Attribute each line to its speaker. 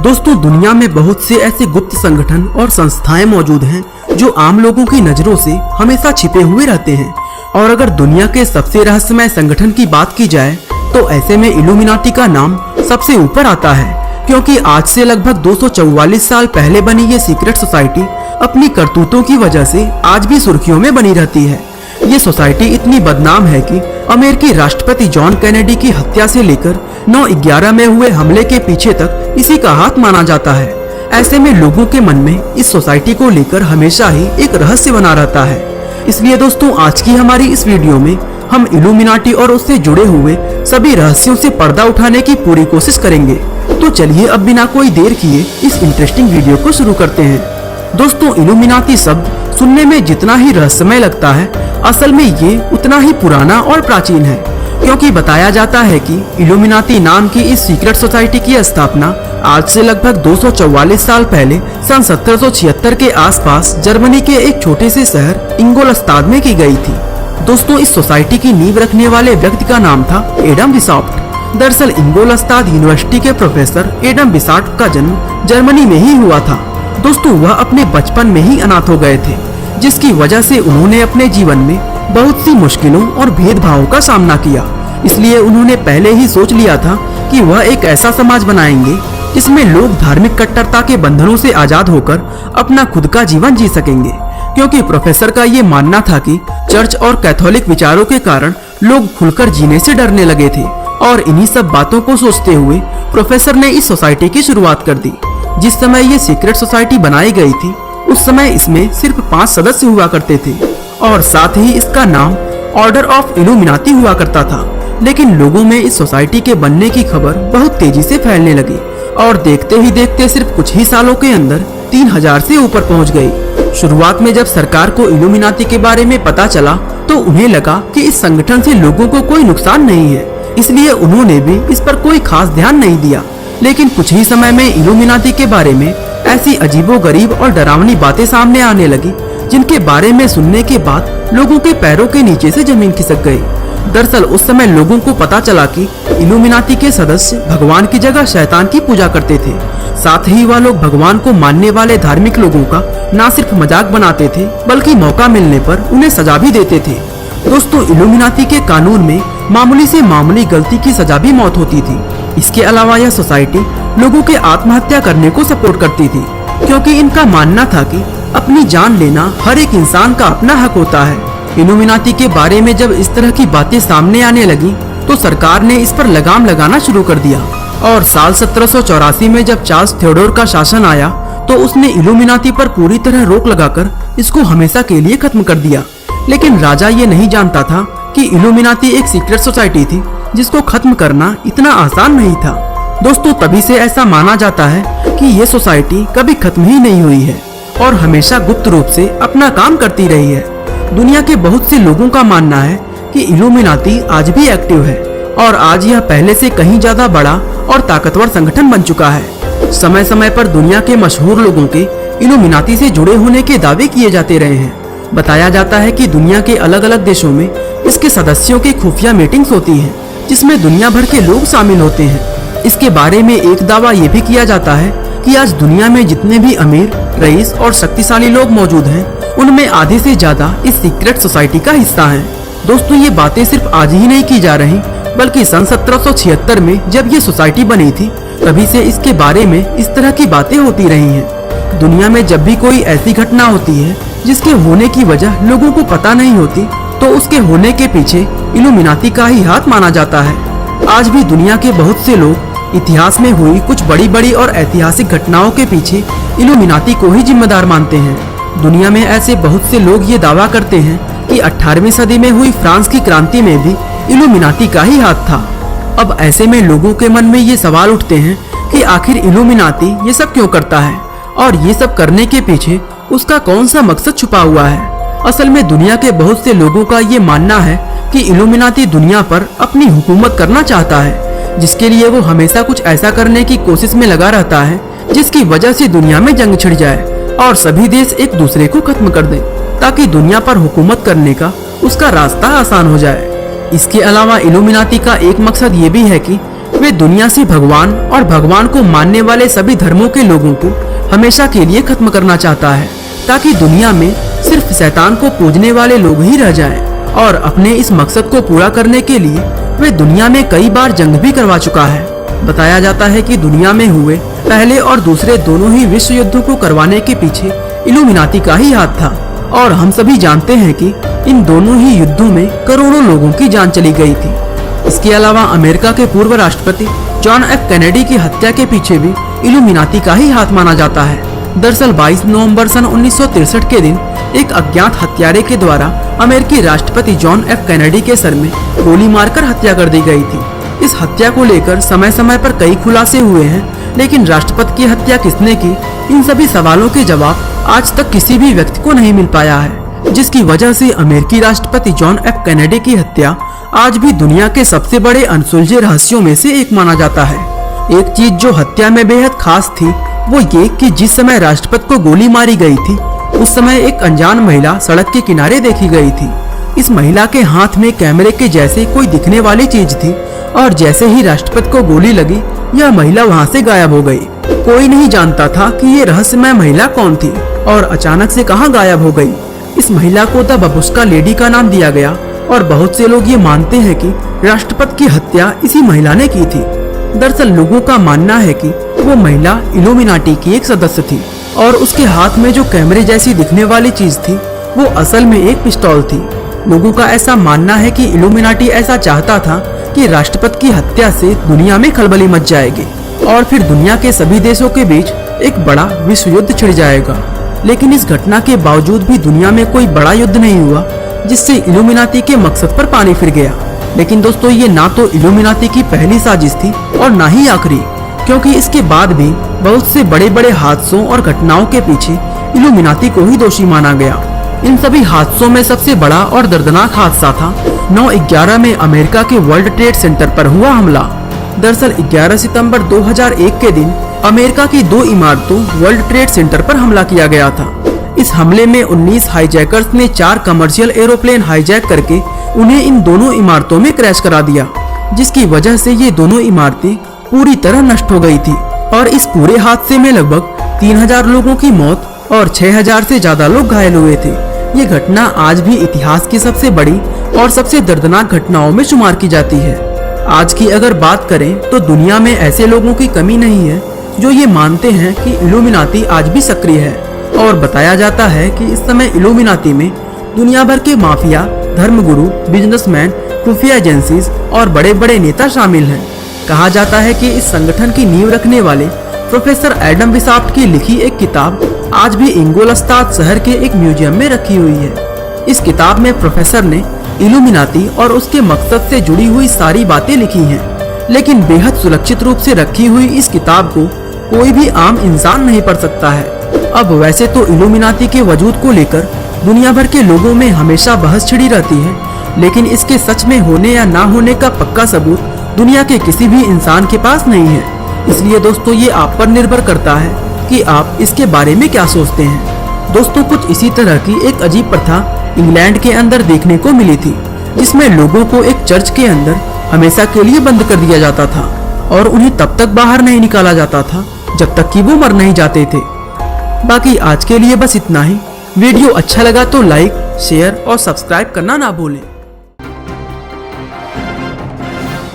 Speaker 1: दोस्तों, दुनिया में बहुत से ऐसे गुप्त संगठन और संस्थाएं मौजूद हैं जो आम लोगों की नजरों से हमेशा छिपे हुए रहते हैं। और अगर दुनिया के सबसे रहस्यमय संगठन की बात की जाए तो ऐसे में इल्यूमिनाटी का नाम सबसे ऊपर आता है, क्योंकि आज से लगभग 244 साल पहले बनी ये सीक्रेट सोसाइटी अपनी करतूतों की वजह से आज भी सुर्खियों में बनी रहती है। ये सोसाइटी इतनी बदनाम है कि अमेरिकी राष्ट्रपति जॉन कैनेडी की हत्या से लेकर 9/11 में हुए हमले के पीछे तक इसी का हाथ माना जाता है। ऐसे में लोगों के मन में इस सोसाइटी को लेकर हमेशा ही एक रहस्य बना रहता है। इसलिए दोस्तों, आज की हमारी इस वीडियो में हम इल्यूमिनाटी और उससे जुड़े हुए सभी रहस्यों से पर्दा उठाने की पूरी कोशिश करेंगे। तो चलिए अब बिना कोई देर किए इस इंटरेस्टिंग वीडियो को शुरू करते हैं। दोस्तों, इल्यूमिनाटी शब्द सुनने में जितना ही रहस्यमय लगता है, असल में ये उतना ही पुराना और प्राचीन है, क्योंकि बताया जाता है कि इल्यूमिनाटी नाम की इस सीक्रेट सोसाइटी की स्थापना आज से लगभग 244 साल पहले सन 1776 के आसपास जर्मनी के एक छोटे से शहर इंगोलस्ताद में की गई थी। दोस्तों, इस सोसाइटी की नींव रखने वाले व्यक्ति का नाम था एडम विसार्ट। दरअसल इंगोलस्ताद यूनिवर्सिटी के प्रोफेसर एडम विसार्ट का जन्म जर्मनी में ही हुआ था। दोस्तों, वह अपने बचपन में ही अनाथ हो गए थे, जिसकी वजह से उन्होंने अपने जीवन में बहुत सी मुश्किलों और भेदभावों का सामना किया। इसलिए उन्होंने पहले ही सोच लिया था कि वह एक ऐसा समाज बनाएंगे जिसमें लोग धार्मिक कट्टरता के बंधनों से आजाद होकर अपना खुद का जीवन जी सकेंगे, क्योंकि प्रोफेसर का ये मानना था कि चर्च और कैथोलिक विचारों के कारण लोग खुलकर जीने से डरने लगे थे। और इन्हीं सब बातों को सोचते हुए प्रोफेसर ने इस सोसाइटी की शुरुआत कर दी। जिस समय ये सीक्रेट सोसाइटी बनाई गई थी, उस समय इसमें सिर्फ 5 सदस्य हुआ करते थे और साथ ही इसका नाम ऑर्डर ऑफ इल्यूमिनाटी हुआ करता था। लेकिन लोगों में इस सोसाइटी के बनने की खबर बहुत तेजी से फैलने लगी और देखते ही देखते सिर्फ कुछ ही सालों के अंदर 3000 से ऊपर पहुंच गई। शुरुआत में जब सरकार को इल्यूमिनाटी के बारे में पता चला तो उन्हें लगा कि इस संगठन से लोगों को कोई नुकसान नहीं है, इसलिए उन्होंने भी इस पर कोई खास ध्यान नहीं दिया। लेकिन कुछ ही समय में इल्यूमिनाटी के बारे में ऐसी अजीबोगरीब और डरावनी बातें सामने आने लगी, जिनके बारे में सुनने के बाद लोगों के पैरों के नीचे से जमीन खिसक गई। दरअसल उस समय लोगों को पता चला कि इल्यूमिनाटी के सदस्य भगवान की जगह शैतान की पूजा करते थे। साथ ही वह लोग भगवान को मानने वाले धार्मिक लोगों का न सिर्फ मजाक बनाते थे, बल्कि मौका मिलने पर उन्हें सजा भी देते थे। दोस्तों, इल्यूमिनाटी के कानून में मामूली से मामूली गलती की सजा भी मौत होती थी। इसके अलावा यह सोसाइटी लोगों के आत्महत्या करने को सपोर्ट करती थी, क्योंकि इनका मानना था कि अपनी जान लेना हर एक इंसान का अपना हक होता है। इल्यूमिनाटी के बारे में जब इस तरह की बातें सामने आने लगी तो सरकार ने इस पर लगाम लगाना शुरू कर दिया। और साल 1784 में जब चार्ल्स थियोडोर का शासन आया तो उसने इल्यूमिनाटी पर पूरी तरह रोक लगाकर इसको हमेशा के लिए खत्म कर दिया। लेकिन राजा ये नहीं जानता था कि इल्यूमिनाटी एक सीक्रेट सोसाइटी थी जिसको खत्म करना इतना आसान नहीं था। दोस्तों, तभी से ऐसा माना जाता है कि ये सोसाइटी कभी खत्म ही नहीं हुई है और हमेशा गुप्त रूप से अपना काम करती रही है। दुनिया के बहुत से लोगों का मानना है कि इल्यूमिनाटी आज भी एक्टिव है और आज यह पहले से कहीं ज्यादा बड़ा और ताकतवर संगठन बन चुका है। समय समय पर दुनिया के मशहूर लोगों के इल्यूमिनाटी से जुड़े होने के दावे किए जाते रहे हैं। बताया जाता है कि दुनिया के अलग अलग देशों में इसके सदस्यों की खुफिया मीटिंग्स होती हैं, जिसमें दुनिया भर के लोग शामिल होते हैं। इसके बारे में एक दावा ये भी किया जाता है कि आज दुनिया में जितने भी अमीर, रईस और शक्तिशाली लोग मौजूद हैं, उनमें आधे से ज्यादा इस सीक्रेट सोसाइटी का हिस्सा हैं। दोस्तों, ये बातें सिर्फ आज ही नहीं की जा रही, बल्कि सन 1776 में जब ये सोसाइटी बनी थी तभी से इसके बारे में इस तरह की बातें होती रही हैं। दुनिया में जब भी कोई ऐसी घटना होती है जिसके होने की वजह लोगों को पता नहीं होती, तो उसके होने के पीछे इल्यूमिनाटी का ही हाथ माना जाता है। आज भी दुनिया के बहुत से लोग इतिहास में हुई कुछ बड़ी बड़ी और ऐतिहासिक घटनाओं के पीछे इल्यूमिनाटी को ही जिम्मेदार मानते हैं। दुनिया में ऐसे बहुत से लोग ये दावा करते हैं कि 18वीं सदी में हुई फ्रांस की क्रांति में भी इल्यूमिनाटी का ही हाथ था। अब ऐसे में लोगों के मन में ये सवाल उठते हैं कि आखिर इल्यूमिनाटी ये सब क्यों करता है और ये सब करने के पीछे उसका कौन सा मकसद छुपा हुआ है। असल में दुनिया के बहुत से लोगों का ये मानना है कि इल्यूमिनाटी दुनिया पर अपनी हुकूमत करना चाहता है, जिसके लिए वो हमेशा कुछ ऐसा करने की कोशिश में लगा रहता है जिसकी वजह से दुनिया में जंग छिड़ जाए और सभी देश एक दूसरे को खत्म कर दें, ताकि दुनिया पर हुकूमत करने का उसका रास्ता आसान हो जाए। इसके अलावा इल्यूमिनाटी का एक मकसद ये भी है कि वे दुनिया से भगवान और भगवान को मानने वाले सभी धर्मों के लोगों को हमेशा के लिए खत्म करना चाहता है, ताकि दुनिया में सिर्फ शैतान को पूजने वाले लोग ही रह जाएं। और अपने इस मकसद को पूरा करने के लिए वे दुनिया में कई बार जंग भी करवा चुका है। बताया जाता है कि दुनिया में हुए पहले और दूसरे दोनों ही विश्व युद्धों को करवाने के पीछे इल्यूमिनाती का ही हाथ था। और हम सभी जानते हैं कि इन दोनों ही युद्धों में करोड़ों लोगों की जान चली गई थी। इसके अलावा अमेरिका के पूर्व राष्ट्रपति जॉन एफ कैनेडी की हत्या के पीछे भी इल्यूमिनाती का ही हाथ माना जाता है। दरअसल 22 नवंबर सन 1963 के दिन एक अज्ञात हत्यारे के द्वारा अमेरिकी राष्ट्रपति जॉन एफ कैनेडी के सर में गोली मारकर हत्या कर दी गई थी। इस हत्या को लेकर समय समय पर कई खुलासे हुए हैं, लेकिन राष्ट्रपति की हत्या किसने की, इन सभी सवालों के जवाब आज तक किसी भी व्यक्ति को नहीं मिल पाया है, जिसकी वजह से अमेरिकी राष्ट्रपति जॉन एफ कैनेडी की हत्या आज भी दुनिया के सबसे बड़े अनसुलझे रहस्यों में से एक माना जाता है। एक चीज जो हत्या में बेहद खास थी वो ये कि जिस समय राष्ट्रपति को गोली मारी गई थी उस समय एक अनजान महिला सड़क के किनारे देखी गई थी। इस महिला के हाथ में कैमरे के जैसे कोई दिखने वाली चीज थी और जैसे ही राष्ट्रपति को गोली लगी यह महिला वहां से गायब हो गई। कोई नहीं जानता था कि ये रहस्यमय महिला कौन थी और अचानक से कहां गायब हो गई। इस महिला को द बबुस्का लेडी का नाम दिया गया और बहुत से लोग ये मानते हैं कि राष्ट्रपति की हत्या इसी महिला ने की थी। दरअसल लोगों का मानना है कि वो महिला इल्यूमिनाटी की एक सदस्य थी और उसके हाथ में जो कैमरे जैसी दिखने वाली चीज थी वो असल में एक पिस्तौल थी। लोगों का ऐसा मानना है कि इल्यूमिनाटी ऐसा चाहता था कि राष्ट्रपति की हत्या से दुनिया में खलबली मच जाएगी और फिर दुनिया के सभी देशों के बीच एक बड़ा विश्व युद्ध छिड़ जाएगा। लेकिन इस घटना के बावजूद भी दुनिया में कोई बड़ा युद्ध नहीं हुआ जिससे इल्यूमिनाटी के मकसद पर पानी फिर गया। लेकिन दोस्तों ये ना तो इल्यूमिनाटी की पहली साजिश थी और ना ही आखिरी, क्योंकि इसके बाद भी बहुत से बड़े बड़े हादसों और घटनाओं के पीछे इल्यूमिनाटी को ही दोषी माना गया। इन सभी हादसों में सबसे बड़ा और दर्दनाक हादसा था 9/11 में अमेरिका के वर्ल्ड ट्रेड सेंटर पर हुआ हमला। दरअसल 11 सितंबर 2001 के दिन अमेरिका की 2 इमारतों वर्ल्ड ट्रेड सेंटर पर हमला किया गया था। इस हमले में 19 हाईजैकर्स ने 4 कमर्शियल एरोप्लेन हाईजैक करके उन्हें इन दोनों इमारतों में क्रैश करा दिया, जिसकी वजह से ये दोनों इमारतें पूरी तरह नष्ट हो गई थी। और इस पूरे हादसे में लगभग 3000 लोगों की मौत और 6000 से ज्यादा लोग घायल हुए थे। ये घटना आज भी इतिहास की सबसे बड़ी और सबसे दर्दनाक घटनाओं में शुमार की जाती है। आज की अगर बात करें तो दुनिया में ऐसे लोगों की कमी नहीं है जो ये मानते हैं कि इल्यूमिनाटी आज भी सक्रिय है। और बताया जाता है कि इस समय इल्यूमिनाटी में दुनिया भर के माफिया, धर्मगुरु, बिजनेसमैन, खुफिया एजेंसीज और बड़े बड़े नेता शामिल हैं। कहा जाता है कि इस संगठन की नींव रखने वाले प्रोफेसर एडम विसाफ्ट की लिखी एक किताब आज भी इंगोलस्ताद शहर के एक म्यूजियम में रखी हुई है। इस किताब में प्रोफेसर ने इल्यूमिनाटी और उसके मकसद से जुड़ी हुई सारी बातें लिखी हैं, लेकिन बेहद सुरक्षित रूप से रखी हुई इस किताब को कोई भी आम इंसान नहीं पढ़ सकता है। अब वैसे तो इल्यूमिनाटी के वजूद को लेकर दुनिया भर के लोगों में हमेशा बहस छिड़ी रहती है, लेकिन इसके सच में होने या ना होने का पक्का सबूत दुनिया के किसी भी इंसान के पास नहीं है। इसलिए दोस्तों ये आप पर निर्भर करता है कि आप इसके बारे में क्या सोचते हैं। दोस्तों कुछ इसी तरह की एक अजीब प्रथा इंग्लैंड के अंदर देखने को मिली थी, जिसमें लोगों को एक चर्च के अंदर हमेशा के लिए बंद कर दिया जाता था और उन्हें तब तक बाहर नहीं निकाला जाता था जब तक कि वो मर नहीं जाते थे। बाकी आज के लिए बस इतना ही। वीडियो अच्छा लगा तो लाइक, शेयर और सब्सक्राइब करना ना भूलें।